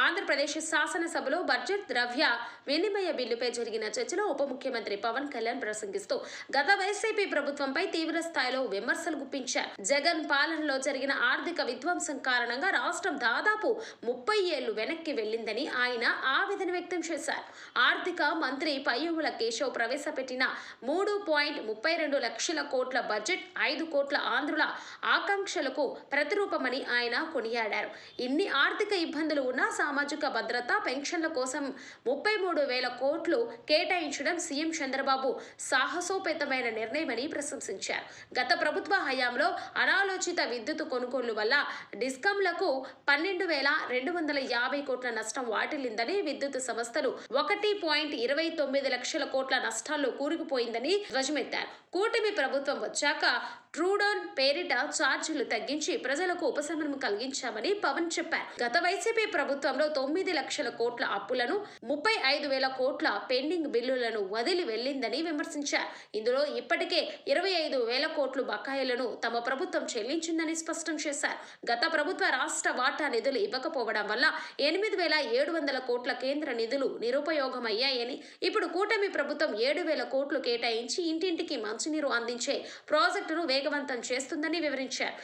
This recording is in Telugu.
ఆంధ్రప్రదేశ్ శాసనసభలో బడ్జెట్ ద్రవ్య వినిమయ బిల్లుపై జరిగిన చర్చలో ఉప ముఖ్యమంత్రి పవన్ కళ్యాణ్ ప్రసంగిస్తూ గత వైసీపీ ప్రభుత్వంపై తీవ్ర స్థాయిలో విమర్శలు గుప్పించారు. జగన్ పాలనలో జరిగిన ఆర్థిక విధ్వంసం కారణంగా రాష్ట్రం దాదాపు 30 ఏళ్లు వెనక్కి వెళ్లిందని ఆయన ఆవేదన వ్యక్తం చేశారు. ఆర్థిక మంత్రి పయ్యావుల కేశవ్ ప్రవేశపెట్టిన 3.32 లక్షల కోట్ల బడ్జెట్ 5 కోట్ల ఆంధ్రుల ఆకాంక్షలకు ప్రతిరూపమని ఆయన కొనియాడారు. ఇన్ని ఆర్థిక ఇబ్బందులు ఉన్నా సామాజిక భద్రత, పెన్షన్ల కోసం 33,000 కోట్లు కేటాయించడం సీఎం చంద్రబాబు సాహసోపేతమైన నిర్ణయమని ప్రశంసించారు. గత ప్రభుత్వ హయాంలో అనాలోచిత విద్యుత్ కొనుగోళ్ల వల్ల డిస్కంలకు 12,250 కోట్ల నష్టం వాటిల్లిందని, విద్యుత్ సంస్థలు 1.29 లక్షల కోట్ల నష్టాల్లో కూరుకుపోయిందని ధ్వజమెత్తారు. కూటమి ప్రభుత్వం వచ్చాక ట్రూడోన్ పేరిట ఛార్జీలు తగ్గించి ప్రజలకు ఉపశమనం కలిగించామని పవన్ చెప్పారు. గత వైసీపీ ప్రభుత్వంలో 9 లక్షల కోట్ల అప్పులను, 35,000 కోట్ల పెండింగ్ బిల్లులను వదిలి వెళ్లిందని విమర్శించారు. ఇందులో ఇప్పటికే 25,000 కోట్లు బకాయిలను తమ ప్రభుత్వం చెల్లించిందని స్పష్టం చేశారు. గత ప్రభుత్వ రాష్ట్ర వాటా నిధులు ఇవ్వకపోవడం వల్ల 8,700 కోట్ల కేంద్ర నిధులు నిరుపయోగమయ్యాయని, ఇప్పుడు కూటమి ప్రభుత్వం 7,000 కోట్లు కేటాయించి ఇంటింటికి మంచినీరు అందించే ప్రాజెక్టును వేగవంతం చేస్తుందని వివరించారు.